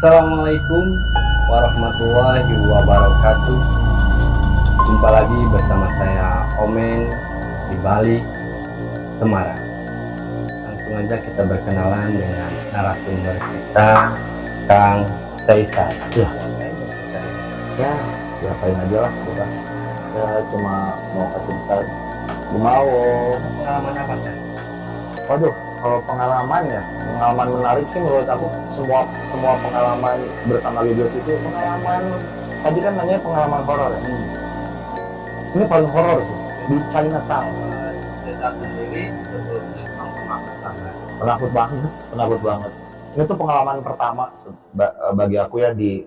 Assalamualaikum warahmatullahi wabarakatuh. Jumpa lagi bersama saya Omen di Bali, Temara. Langsung aja kita berkenalan dengan narasumber kita, Kang Caesar. Ya, diapain aja lah, bebas. Ya cuma mau kasih besar. Mau Pengalaman apa sih? waduh, kalau pengalaman ya, pengalaman menarik sih menurut aku. Semua pengalaman bersama Gegios itu pengalaman. Tadi kan nanya pengalaman horor ya. Ini paling horor sih di Chinatown. Caesar sendiri sebelumnya Penakut banget. Ini tuh pengalaman pertama bagi aku ya di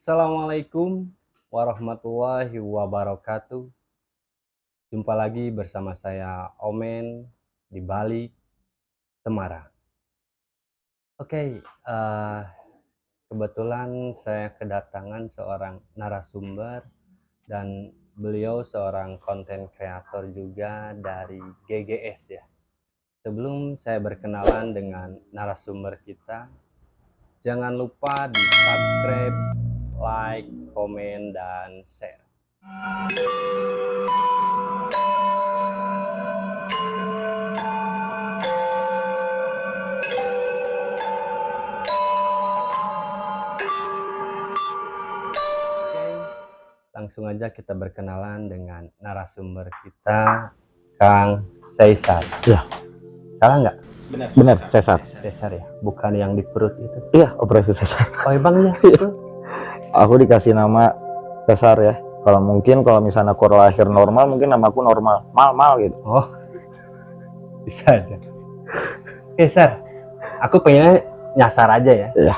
Assalamualaikum warahmatullahi wabarakatuh. Jumpa lagi bersama saya Omen di Bali, Temara. Oke, kebetulan saya kedatangan seorang narasumber dan beliau seorang konten kreator juga dari GGS ya. Sebelum saya berkenalan dengan narasumber kita, jangan lupa di subscribe, like, komen, dan share. Oke, langsung aja kita berkenalan dengan narasumber kita, Kang Caesar. Ya. Salah nggak? Benar, Caesar. Caesar ya, bukan yang di perut itu. Iya, operasi Caesar. Oh bang ya, itu. Aku dikasih nama Caesar ya. Kalau misalnya aku lahir normal, mungkin nama aku normal, mal gitu. Oh, bisa aja. Caesar, aku pengennya nyasar aja ya. Iya.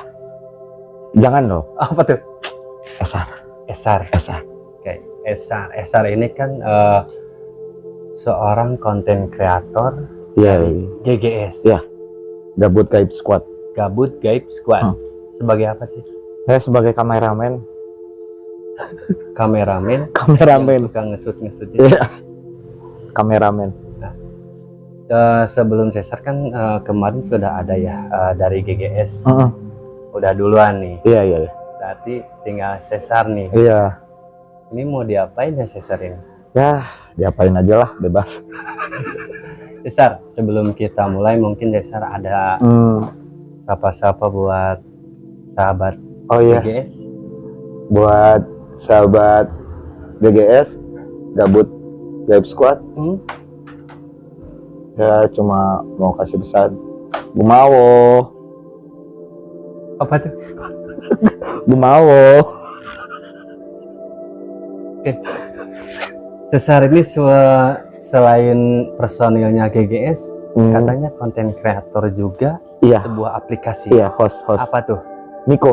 Jangan loh. Apa tuh? Esar. Oke, Esar ini kan seorang konten kreator Iya. GGS. Iya. Gabut Gaib Squad. Gabut Gaib Squad. Sebagai apa sih? Saya sebagai kameramen. Kameramen. Kameramen. Suka ngesut-ngesut. Iya. Kameramen. Sebelum Caesar kan kemarin sudah ada ya dari GGS. Udah duluan nih. Iya. Berarti tinggal Caesar nih. Iya. Ini mau diapain ya Caesar ini? Ya, diapain aja lah, bebas. Caesar, sebelum kita mulai mungkin Caesar ada sapa-sapa buat sahabat Oh iya. GGS. Buat sahabat GGS, Gabut Gaib Squad. Ya cuma mau kasih pesan. Gumawo. Apa tuh? Gumawo. Oke. Caesar ini selain personilnya GGS, katanya konten kreator juga. Iya. Sebuah aplikasi. Iya, host. Apa tuh? Miko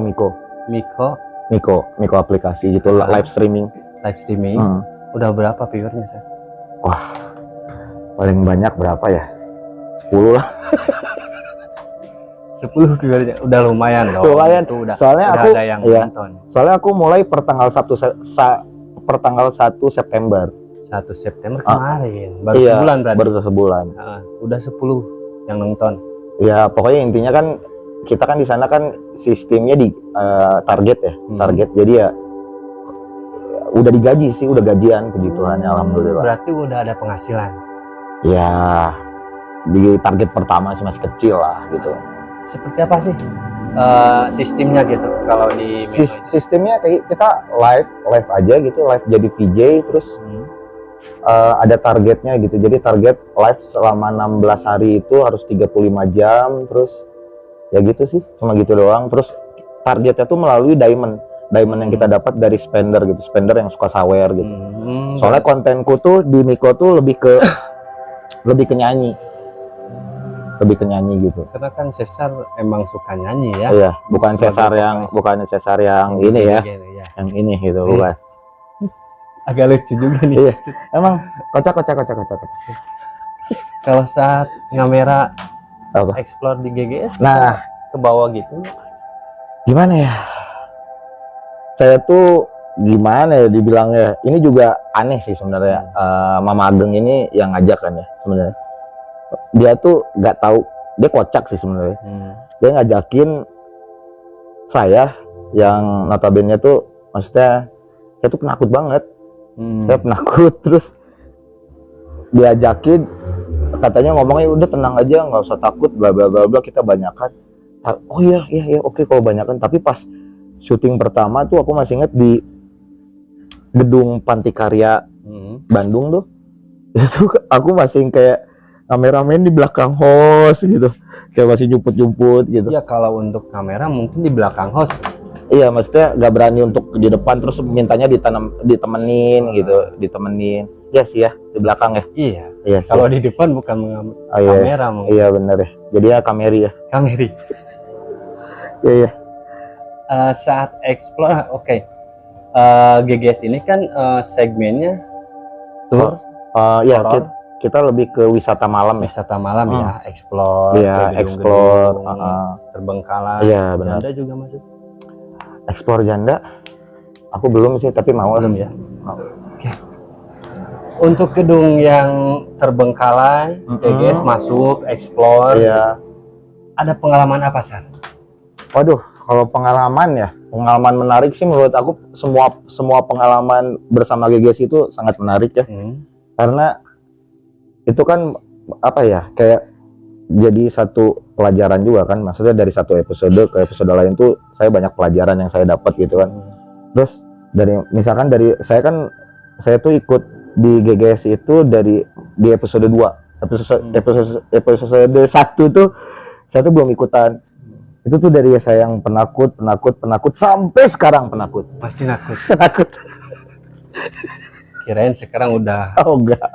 aplikasi gitu, live streaming. Udah berapa viewernya Sar? Wah, paling banyak berapa ya? 10 lah. 10 viewernya udah lumayan dong. Lumayan. Itu udah, soalnya udah aku ada yang iya, nonton. Soalnya aku mulai pertanggal 1 September. 1 September kemarin. Baru Iya, sebulan berarti. Baru sebulan. Udah 10 yang nonton. Ya, pokoknya intinya kan kita kan di sana kan sistemnya di target ya. Target. Jadi ya udah digaji sih, udah gajian puji Tuhan ya, alhamdulillah. Berarti udah ada penghasilan. Ya, di target pertama sih masih kecil lah gitu. Seperti apa sih sistemnya gitu kalau di sistemnya kayak kita live aja gitu, live jadi VJ terus ada targetnya gitu. Jadi target live selama 16 hari itu harus 35 jam terus ya gitu sih, cuma gitu doang. Terus targetnya tuh melalui diamond yang kita dapat dari spender yang suka sawer gitu. Soalnya kontenku tuh di Miko tuh lebih ke nyanyi gitu. Karena kan Caesar emang suka nyanyi ya. Iya, bukan Caesar yang ini ya. Ya. Yang ini gitu, bukan. Agak lucu juga nih. Iya. Emang kocak. Kalau saat ngamera Apa? explore di GGS, Nah, ke bawah gitu. gimana ya? Saya tuh gimana ya dibilangnya? Ini juga aneh sih sebenarnya. Mama Ageng ini yang ngajak kan ya sebenarnya. Dia tuh nggak tahu, dia kocak sih sebenarnya. Dia ngajakin saya yang notabene tuh, maksudnya saya tuh penakut banget. Saya penakut, terus diajakin, katanya ngomongnya udah tenang aja, nggak usah takut, bla bla bla bla, kita banyakan. Oh iya oke kalau banyakan. Tapi pas syuting pertama tuh aku masih inget di gedung Pantikarya Bandung tuh, itu aku masih kayak kameramen di belakang host gitu, kayak masih jumput gitu. Ya kalau untuk kamera mungkin di belakang host. Iya, maksudnya nggak berani untuk di depan, terus mintanya ditemenin gitu, ditemenin. Ya sih ya, di belakang ya. Iya sih. Kalau di depan bukan kamera mungkin. Iya bener ya, jadi ya kameri ya. Kameri. Iya. Saat explore, oke. GGS ini kan segmennya tour, Ya horor, kita lebih ke wisata malam ya. wisata malam ya, explore, Iya, ke explore, gedung-gedung, terbengkalai. Iya, benar. Janda juga masuk. Explore janda, aku belum sih, tapi mau Belum lah. ya. Oke. Untuk gedung yang terbengkalai, GGS masuk, explore. Iya. Ada pengalaman apa, Sar? Waduh, kalau pengalaman ya, pengalaman menarik sih menurut aku, semua pengalaman bersama GGS itu sangat menarik ya. Karena itu kan apa ya, kayak jadi satu pelajaran juga kan, maksudnya dari satu episode ke episode lain tuh saya banyak pelajaran yang saya dapat gitu kan. Terus misalkan saya tuh ikut di GGS itu di episode 2. Episode 1 tuh saya tuh belum ikutan. Itu tuh dari saya yang penakut sampai sekarang penakut. Masih nakut. Penakut. Kirain sekarang udah Oh enggak.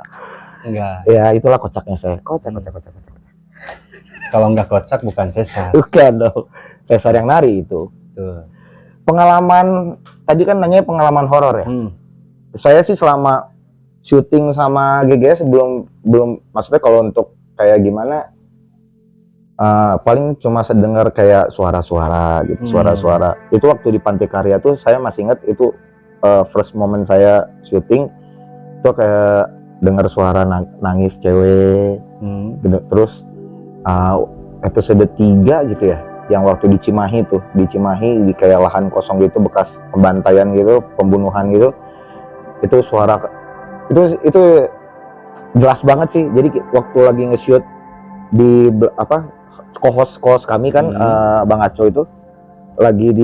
Ya itulah kocaknya saya. Kocak. Kalau nggak kocak bukan Cesar. Bukan dong. Cesar yang nari itu. Tuh. Pengalaman tadi kan nanya pengalaman horor ya. Saya sih selama syuting sama GGS belum maksudnya kalau untuk kayak gimana, paling cuma sedengar kayak suara-suara gitu, suara-suara. Itu waktu di Pantikarya tuh saya masih ingat itu first moment saya syuting itu kayak dengar suara nangis cewek. Terus episode 3 gitu ya, yang waktu di Cimahi di kayak lahan kosong gitu, bekas pembantaian gitu, pembunuhan gitu. Itu suara itu jelas banget sih. Jadi waktu lagi nge-shoot di co-host kami kan, Bang Aco itu lagi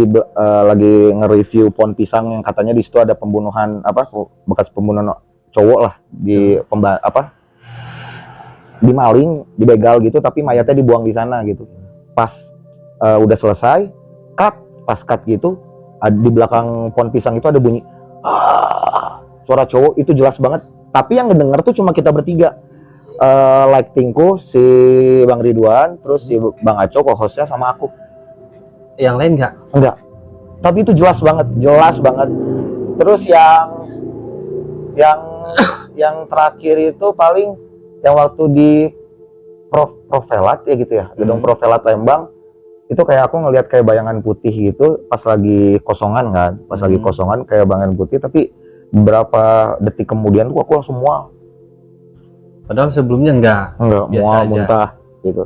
nge-review pohon pisang yang katanya di situ ada pembunuhan bekas pembunuhan cowok lah di maling, dibegal gitu, tapi mayatnya dibuang di sana gitu. Pas udah selesai, pas cut gitu, di belakang pohon pisang itu ada bunyi suara cowok, itu jelas banget. Tapi yang ngedenger tuh cuma kita bertiga, Tingku, si Bang Ridwan, terus si Bang Aco, co-hostnya, sama aku. Yang lain nggak? Enggak. Tapi itu jelas banget. Terus yang terakhir itu paling yang waktu di Provelat ya gitu ya, gedung Provelat Lembang, itu kayak aku ngelihat kayak bayangan putih gitu pas lagi kosongan kan, kayak bayangan putih, tapi beberapa detik kemudian tuh aku langsung mual. Padahal sebelumnya enggak mual aja. Muntah gitu.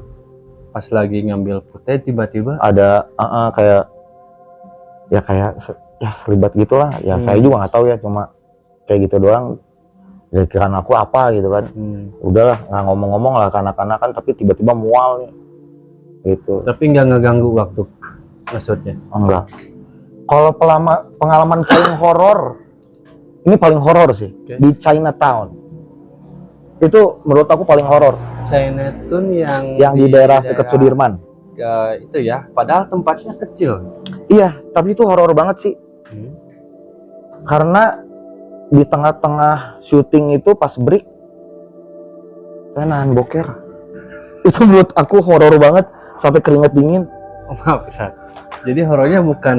Pas lagi ngambil putih tiba-tiba ada kayak selibat gitulah ya. Saya juga nggak tahu ya, cuma kayak gitu doang. Ya kiraan aku apa gitu kan. Udahlah, nggak ngomong-ngomong lah kanak-kanakan, tapi tiba-tiba mual gitu. Tapi nggak ngeganggu waktu maksudnya? Enggak. Kalau pengalaman paling horor, ini paling horor sih, di Chinatown. Itu menurut aku paling horor. Chinatown yang di daerah dekat Sudirman. Itu ya, padahal tempatnya kecil. Iya, tapi itu horor banget sih. Karena di tengah-tengah syuting itu pas break, saya nahan boker. Itu menurut aku horor banget, sampai keringat dingin. Oh, maaf, Sat. Jadi horornya bukan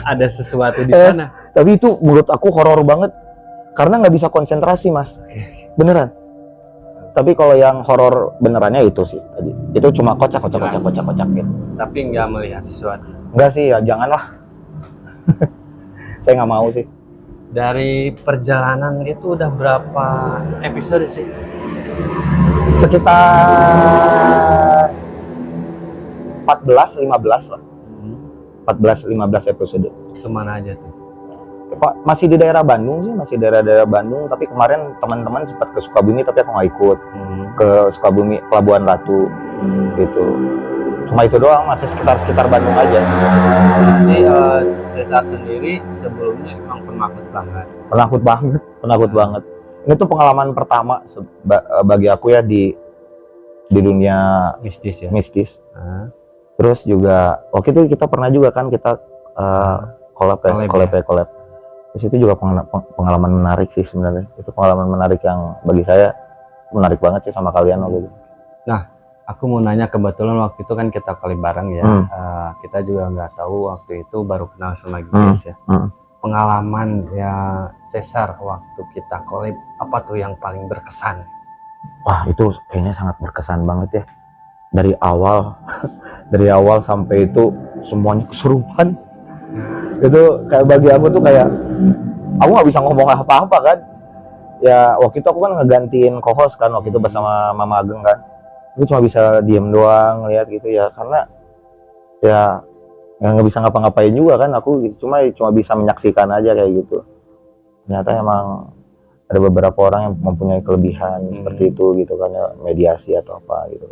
ada sesuatu di sana. Tapi itu menurut aku horor banget. karena nggak bisa konsentrasi mas, Oke. beneran. Tapi kalau yang horor benerannya itu sih tadi, itu cuma kocak gitu. Tapi nggak melihat sesuatu. Enggak sih, ya janganlah. Saya nggak mau sih. Dari perjalanan itu udah berapa episode sih? Sekitar 14-15 lah, Hmm. 14-15 episode. Kemana aja tuh? Pak, masih di daerah Bandung sih, masih daerah-daerah Bandung. Tapi kemarin teman-teman sempat ke Sukabumi, tapi aku nggak ikut ke Sukabumi, Pelabuhan Ratu gitu. Cuma itu doang, masih sekitar Bandung aja. Jadi Cesar sendiri sebelumnya emang penakut banget. Penakut banget. Ini tuh pengalaman pertama bagi aku ya di dunia Mistis ya. mistis. Nah, Terus juga waktu itu kita pernah juga kan kita collab. Terus itu juga pengalaman menarik sih sebenarnya. Itu pengalaman menarik yang bagi saya menarik banget sih sama kalian waktu itu. aku mau nanya, kebetulan waktu itu kan kita kali bareng ya. Kita juga nggak tahu waktu itu baru kenal sama Gies ya. Pengalaman ya Cesar waktu kita collab, apa tuh yang paling berkesan? Wah, itu kayaknya sangat berkesan banget ya. Dari awal sampai itu semuanya kesurupan. Itu kayak bagi aku tuh kayak aku nggak bisa ngomong apa-apa kan. Ya waktu itu aku kan ngegantiin co-host kan waktu itu bersama Mama Ageng kan. Aku cuma bisa diem doang lihat gitu ya, karena ya nggak bisa ngapa-ngapain juga kan aku gitu. Cuma bisa menyaksikan aja kayak gitu. Ternyata emang ada beberapa orang yang mempunyai kelebihan seperti itu gitu kan ya, mediasi atau apa gitu.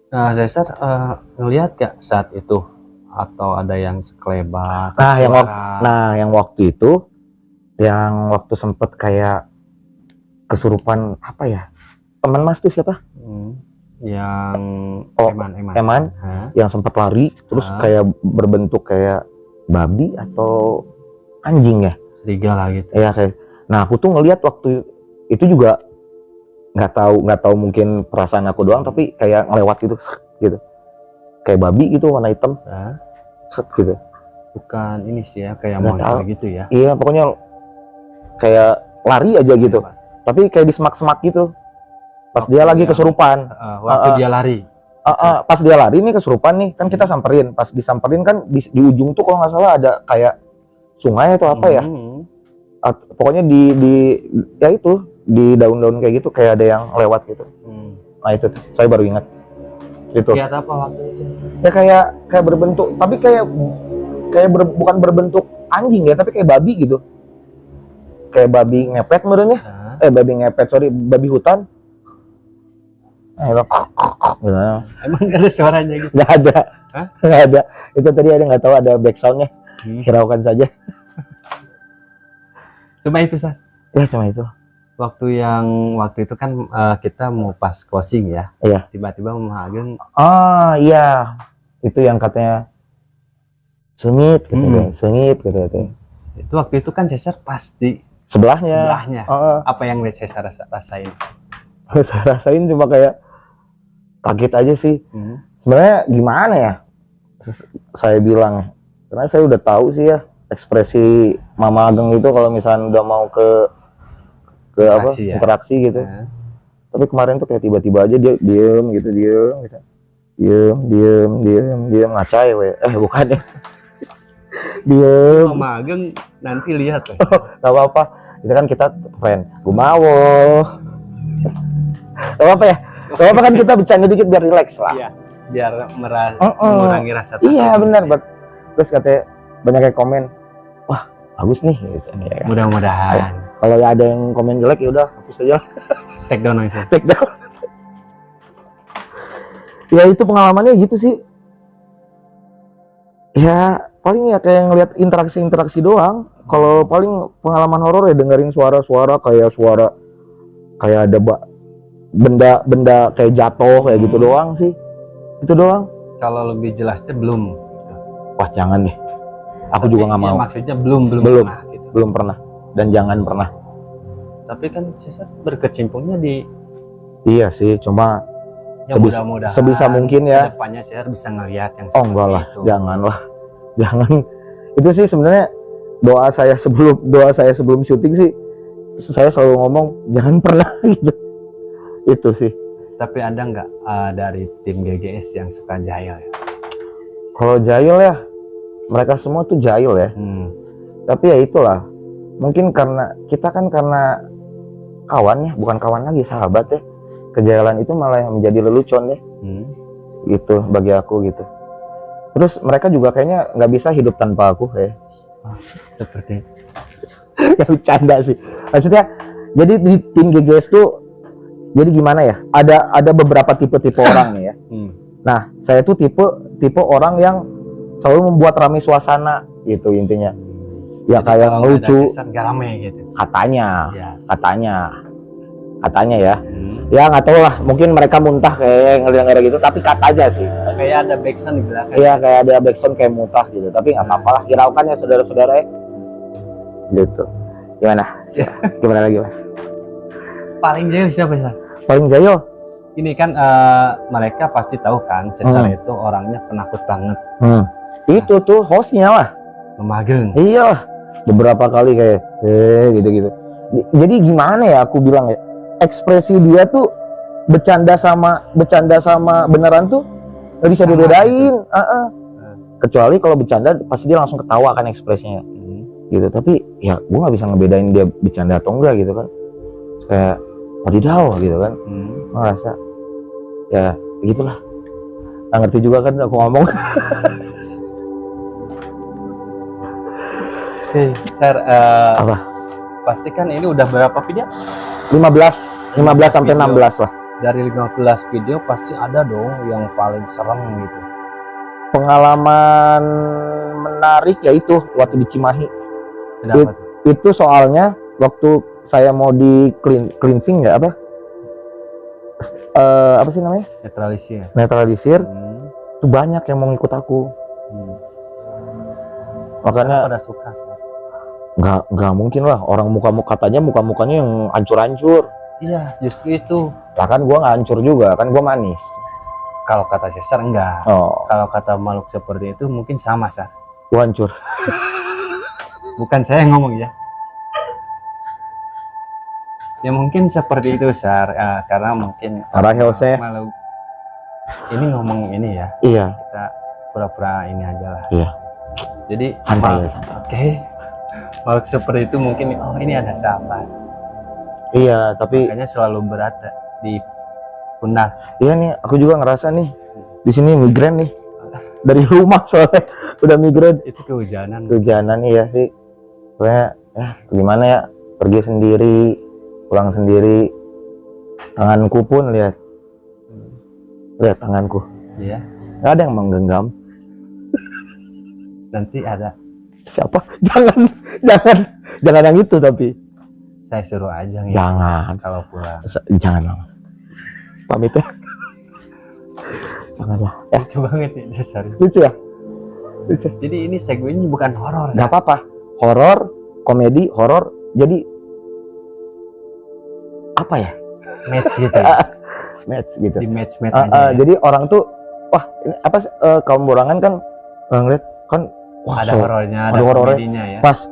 Nah, Cesar ngelihat gak saat itu atau ada yang sekelebat? Yang waktu itu yang waktu sempet kayak kesurupan apa ya? Teman Mas tuh siapa? Yang Eman yang sempat lari terus kayak berbentuk kayak babi atau anjing ya, serigala gitu ya kayak. Nah aku tuh ngelihat waktu itu juga nggak tahu mungkin perasaan aku doang, tapi kayak ngelewat gitu kayak babi gitu warna hitam gitu. Bukan ini sih ya, kayak monster gitu ya. Iya pokoknya kayak lari aja gitu, tapi kayak di semak-semak gitu. Pas dia lagi kesurupan. Waktu dia lari. Pas dia lari nih kesurupan nih, kan kita samperin. Pas disamperin kan di ujung tuh kalau nggak salah ada kayak sungai atau apa ya. Pokoknya di ya itu di daun-daun kayak gitu kayak ada yang lewat gitu. Nah itu saya baru ingat. Itu. Lihat apa waktu itu? Ya kayak berbentuk, tapi bukan berbentuk anjing ya, tapi kayak babi gitu. Kayak babi ngepet menurutnya. Babi hutan. Emang gak ada suaranya gitu? Nggak ada. Nggak ada. Itu tadi ada nggak tahu ada back soundnya. Hiraukan saja. Cuma itu Sar? Ya cuma itu. Waktu itu kan kita mau pas closing ya. Iya. Tiba-tiba Mama Ageng. Iya. Itu yang katanya sengit gitu. Itu waktu itu kan Cesar pasti sebelahnya. Apa yang Cesar rasain? Saya rasain cuma kayak kaget aja sih. Sebenarnya gimana ya? Saya bilang, karena saya udah tahu sih ya ekspresi Mama Ageng itu kalau misalnya udah mau ke interaksi gitu. Tapi kemarin tuh kayak tiba-tiba aja dia diem ngacai bukan ya. Diem. Mama Ageng nanti lihat lah. Gak apa-apa, itu kan kita friend. Gumawo. Gak apa ya? Gak apa kan kita bercanda dikit biar relax lah. Iya, biar mengurangi rasa takut. Iya benar, terus katanya banyak yang komen, wah bagus nih gitu. Mudah-mudahan. Kalau ada yang komen jelek ya udah hapus aja. Take down langsung. Take down. Ya itu pengalamannya gitu sih. Ya paling ya kayak ngeliat interaksi doang. Kalau paling pengalaman horor ya dengerin suara-suara kayak ada benda kayak jatuh kayak gitu doang sih. Itu doang. Kalau lebih jelasnya belum. Wah jangan deh. Aku juga nggak mau. Maksudnya belum pernah, gitu. Belum pernah dan jangan pernah. Tapi kan Cesar berkecimpungnya di. Iya sih, cuma Ya mudah-mudahan sebisa mungkin ya. Depannya Cesar bisa ngelihat yang. Oh enggak lah, janganlah, jangan. Itu sih sebenarnya doa saya sebelum syuting sih, saya selalu ngomong jangan pernah gitu. Itu sih. Tapi ada nggak dari tim GGS yang suka jahil ya? Kalau jahil ya, mereka semua tuh jahil ya. Tapi ya itulah, mungkin karena kita kan karena kawan ya, bukan kawan lagi, sahabat ya. Kejahilan itu malah yang menjadi lelucon ya. Gitu bagi aku gitu. Terus mereka juga kayaknya nggak bisa hidup tanpa aku ya. Seperti Ya bercanda sih. Maksudnya, jadi di tim GGS tuh, jadi gimana ya? Ada beberapa tipe-tipe orang nih ya. Nah, saya tuh tipe orang yang selalu membuat ramai suasana gitu intinya. Ya jadi kayak kalau lucu. nggak ada Cesar, nggak rame gitu. Katanya ya. Ya nggak tahu lah. Mungkin mereka muntah kayak ngeliat gitu. Tapi kata aja sih. Kayak ada backsound di belakang. Iya kayak ada backsound kayak muntah gitu. Tapi nggak apa-apa lah. Hiraukan ya saudara-saudara ya. Gitu. Gimana? Gimana lagi mas? Paling jahil siapa sih? Paling jahil? Ini kan mereka pasti tahu kan Cesar itu orangnya penakut banget. Itu tuh hostnya lah. Memageng. Iya lah. Beberapa kali kayak gitu-gitu. Jadi gimana ya aku bilang ya, ekspresi dia tuh bercanda sama beneran tuh nggak bisa Sama dibedain. Kecuali kalau bercanda pasti dia langsung ketawa kan ekspresinya. Gitu. Tapi ya gue nggak bisa ngebedain dia bercanda atau enggak gitu kan. Kayak wadidaw gitu kan. Ngerasa ya begitulah. Nggak ngerti juga kan aku ngomong. Sir, Apa? pasti kan ini udah berapa video? 15 sampai 16 lah. Dari 15 video pasti ada dong yang paling serem gitu. Pengalaman menarik yaitu waktu di Cimahi. Kenapa tuh? Itu soalnya waktu saya mau di cleansing ya apa sih namanya? Netralisir. Itu banyak yang mau ikut aku. Makanya pada suka sih. Nggak mungkin lah orang katanya muka-mukanya yang hancur-hancur. Iya, justru itu. Lah kan gua nggak hancur juga, kan gua manis. Kalau kata Cesar enggak. Kalau kata makhluk seperti itu mungkin sama, Sar. Gua hancur. Bukan saya yang ngomong ya. Ya mungkin seperti itu, Sar. Karena mungkin Rahel saya. Makhluk ini ngomong ini ya. Iya. Kita pura-pura ini aja lah. Iya. Jadi santai. Oke. Makhluk seperti itu mungkin ini ada sahabat. Iya, tapi makanya selalu berat di pundak. Iya nih, aku juga ngerasa nih di sini migren nih. Dari rumah soalnya udah migren. Itu kehujanan. Kehujanan iya sih. Pokoknya gimana ya, pergi sendiri, pulang sendiri. Tanganku pun lihat tanganku. Iya. Gak ada yang menggenggam. Nanti ada. Siapa? Jangan yang itu tapi. Saya suruh aja gitu. Jangan. Kalau pulang. Jangan mas. Pamit ya. Janganlah. Lucu banget ya Cesar. Lucu ya. Lucu. Jadi ini segmennya bukan horor. Gak apa-apa. Horor, komedi, horor. Jadi apa ya? Match gitu. Ya? Match gitu. Di match aja. Ya? Jadi orang tuh, wah ini apa? Kaum borangan kan ngeliat kan. Wah, ada horornya, ada komedinya ya. Pas,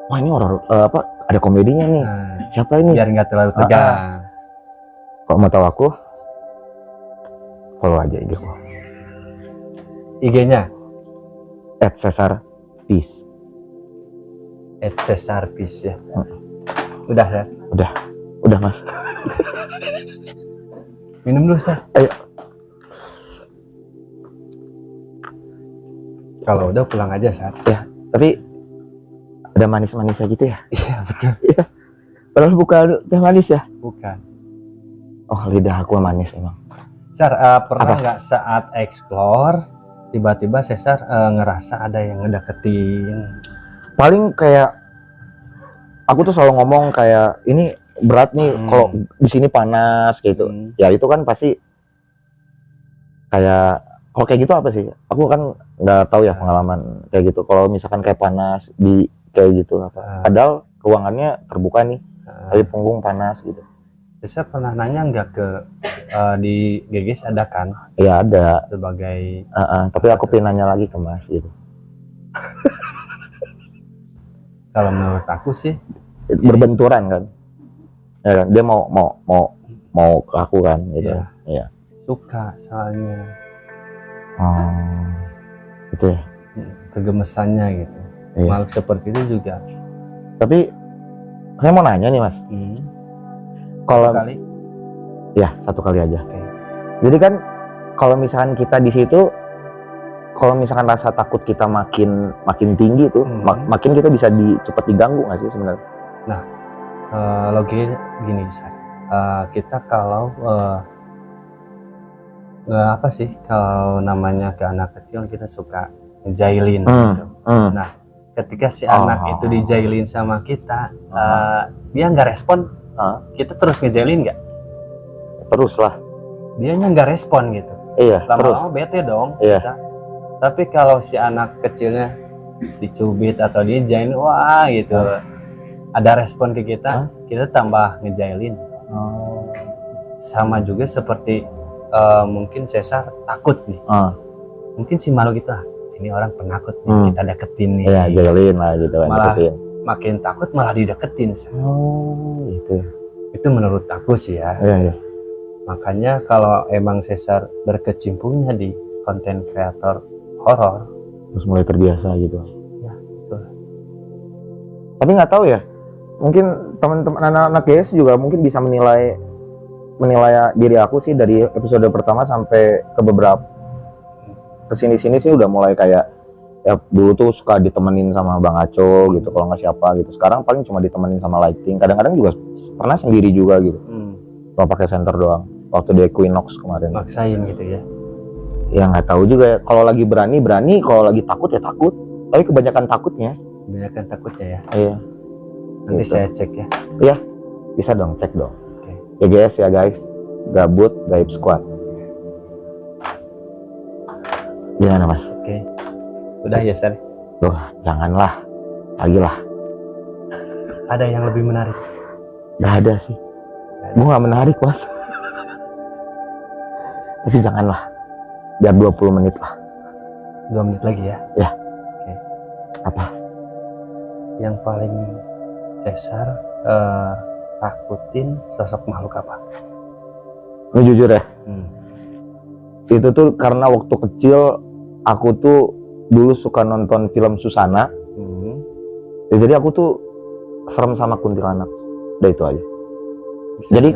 wah ini horor ada komedinya nih. Siapa ini? Biar nggak terlalu tegang. Kok mau tahu aku? Follow aja IG aku. IG-nya? @cesarpeace. @cesarpeace ya. Udah ya? Udah mas. Minum dulu Sar. Ayo. Kalau udah pulang aja Sar. Ya, tapi ada manis-manisnya gitu ya? Iya betul. Iya. Padahal bukan teh manis ya? Bukan. Oh lidah aku manis emang. Sar, pernah nggak saat explore tiba-tiba Cesar ngerasa ada yang ngedeketin? Paling kayak aku tuh selalu ngomong kayak ini berat nih kalau di sini panas gitu. Ya itu kan pasti kayak kalau kayak gitu apa sih? Aku kan nggak tahu ya pengalaman kayak gitu. Kalau misalkan kayak panas di kayak gitu apa? Padahal ruangannya terbuka nih, tapi punggung panas gitu. Saya pernah nanya nggak ke di GGS ada kan? Iya ada. Sebagai. Tapi aku pengen nanya lagi ke Mas gitu. Kalau menurut aku sih, berbenturan kan, ya kan, dia mau ke aku kan gitu. Iya. Suka soalnya. Itu ya. Kegemesannya gitu. Iya. Makhluk seperti itu juga. Tapi saya mau nanya nih Mas, kalau Kali ya satu kali aja. Oke. Jadi kan kalau misalkan kita di situ, kalau misalkan rasa takut kita makin tinggi tuh, makin kita bisa cepet diganggu nggak sih sebenarnya? Nah, logikanya gini, Sar. Kita kalau apa sih, kalau namanya ke anak kecil kita suka ngejailin gitu. Nah, ketika si anak itu dijailin sama kita, dia nggak respon, kita terus ngejailin nggak? Terus lah. Dianya nggak respon gitu. Iya. Lama-lama bete dong. Iya. Kita. Tapi kalau si anak kecilnya dicubit atau dijailin, wah gitu, ada respon ke kita, kita tambah ngejailin. Sama juga seperti mungkin Cesar takut nih. Mungkin si makhluk itu, ini orang penakut nih, kita deketin nih. Iya, jailin lah gitu kan. Malah deketin. makin takut malah dideketin. Gitu. Itu menurut aku sih ya. Iya. Makanya kalau emang Cesar berkecimpungnya di konten kreator horor, terus mulai terbiasa gitu. Ya, betul. Tapi nggak tahu ya, mungkin teman-teman anak-anak GS juga mungkin bisa menilai diri aku sih dari episode pertama sampai ke beberapa kesini-sini sih udah mulai kayak, ya dulu tuh suka ditemenin sama Bang Aco gitu, kalau nggak siapa gitu. Sekarang paling cuma ditemenin sama Lighting, kadang-kadang juga pernah sendiri juga gitu. Cuma pakai center doang waktu di Equinox kemarin. Maksain gitu ya. Ya nggak tahu juga ya, kalau lagi berani, kalau lagi takut ya takut, tapi kebanyakan takutnya. Kebanyakan takutnya ya. Iya. Nanti gitu. saya cek ya. Iya, bisa dong, cek dong. Oke. GGS ya guys, Gabut Gaib Squad. Gimana Mas? Oke. Udah ya, Sar? Loh, janganlah, lagi lah. Ada yang lebih menarik? Gak ada sih. Gue gak menarik Mas. Tapi janganlah, biar 20 menit lah. 2 menit lagi ya? Ya. Oke. Apa? Yang paling Cesar takutin sosok makhluk apa? Ini jujur ya, itu tuh karena waktu kecil aku tuh dulu suka nonton film Susana. Ya, jadi aku tuh serem sama kuntilanak. Udah itu aja. Bisa jadi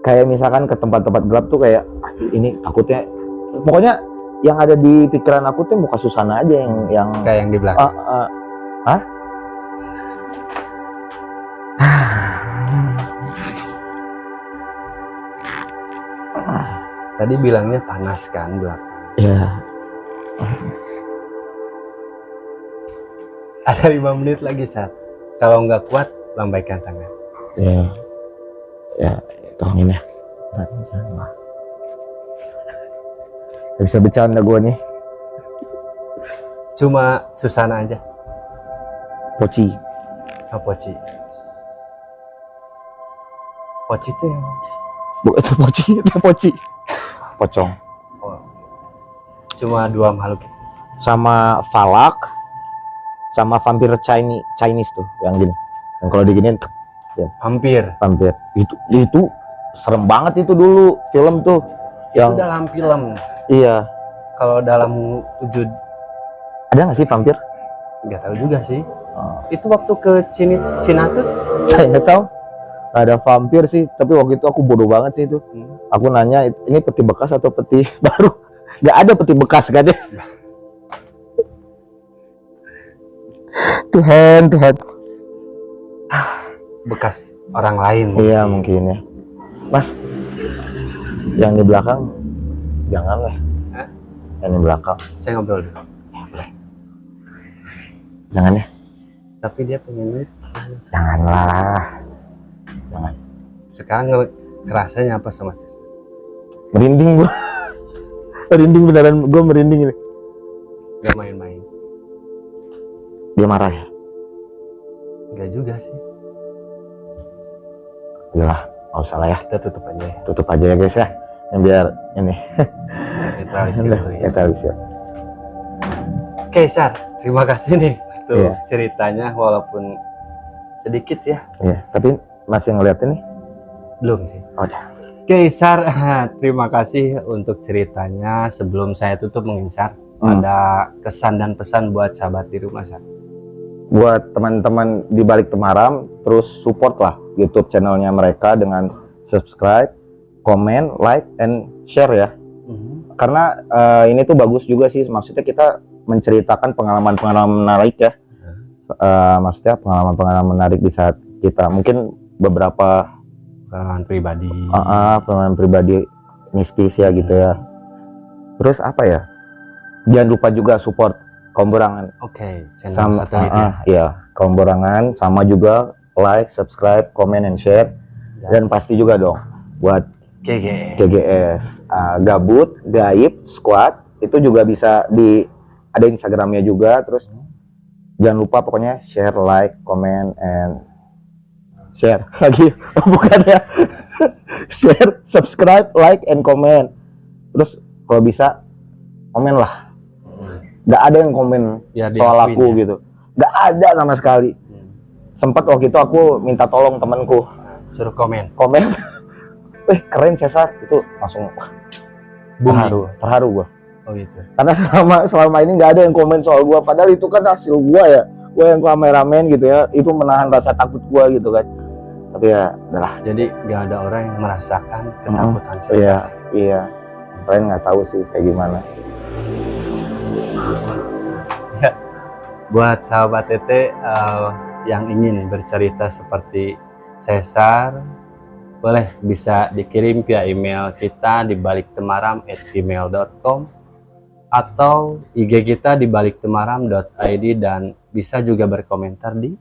kayak misalkan ke tempat-tempat gelap tuh kayak ini takutnya, pokoknya yang ada di pikiran aku tuh muka Susana aja yang kayak yang di belakang. Tadi bilangnya panas kan belakang. Iya. Ada 5 menit lagi, Sat. Kalau nggak kuat, lambaikan tangan. Iya. Ya, tolongin ya. Gak bisa bercanda gue nih. Cuma Susana aja. Poci. Poci. Poci tuh yang... Itu Poci. Pocong. Oh. Cuma 2 makhluk itu. Sama Falak, sama vampir Chinese tuh, yang gini. Yang kalau diginiin, ya. Vampir. Itu serem banget itu dulu film tuh. Itu dalam film. Iya. Kalau dalam wujud ada nggak sih vampir? Nggak tahu juga sih. Itu waktu ke Cina tuh? Saya nggak tahu. Nggak ada vampir sih. Tapi waktu itu aku bodoh banget sih itu. Aku nanya, ini peti bekas atau peti baru? Nggak ada peti bekas kan ya? Tuhan. Bekas orang lain. Iya mungkin ya. Mas, yang di belakang jangan lah. Yang di belakang. Saya ngobrol dulu. Jangan ya. Tapi dia pengen duit. Janganlah. Jangan. Sekarang kerasanya apa sama Sis? Merinding gua. Merinding beneran, gua merinding ini. Gak main-main. Dia marah ya? Gak juga sih. Udah, nggak usah lah ya. Kita tutup aja ya. Tutup aja ya guys ya. Yang biar ini. Netralisir dulu ya. Netralisir. Oke, Sar. Terima kasih nih untuk ceritanya, walaupun sedikit ya. Iya, tapi masih ngeliatin nih. Belum sih. Oh, udah. Oke, Sar, terima kasih untuk ceritanya. Sebelum saya tutup mungkin, Sar, ada kesan dan pesan buat sahabat di rumah, Sar. Buat teman-teman di balik Temaram, terus support lah YouTube channelnya mereka dengan subscribe, komen, like, and share ya. Karena ini tuh bagus juga sih, maksudnya kita menceritakan pengalaman-pengalaman menarik ya. Maksudnya pengalaman-pengalaman menarik di saat kita mungkin beberapa pengalaman pribadi mistis ya gitu ya. Terus apa ya? Jangan lupa juga support Kaum Borangan. Oke, Sama satelit ya. Ya, Kaum Borangan, sama juga like, subscribe, comment, and share. Dan pasti juga dong buat GGS. Gabut, Gaib, Squad itu juga bisa ada Instagramnya juga. Terus jangan lupa pokoknya share, like, comment, and share lagi. Bukan ya. Share, subscribe, like, and comment. Terus kalau bisa komen lah. Gak ada yang komen Ya, soal aku ya. gitu. Gak ada sama sekali. Sempat waktu itu aku minta tolong temanku. Suruh komen. Keren Cesar, itu langsung terharu gua. Oh gitu. Karena selama ini nggak ada yang komen soal gua, padahal itu kan hasil gua ya. Gua yang kameramen gitu ya, itu menahan rasa takut gua gitu kan. Tapi ya udahlah. Jadi nggak ada orang yang merasakan ketakutan Cesar. Iya. Kalian nggak tahu sih kayak gimana. Ya. Buat sahabat Tete yang ingin bercerita seperti Cesar, boleh bisa dikirim via email kita di baliktemaram@gmail.com atau IG kita di baliktemaram.id, dan bisa juga berkomentar di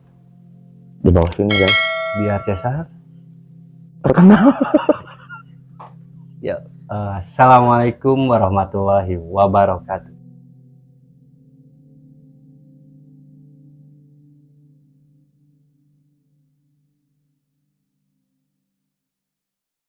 bawah sini guys. Biar Cesar terkenal. Ya, assalamualaikum warahmatullahi wabarakatuh.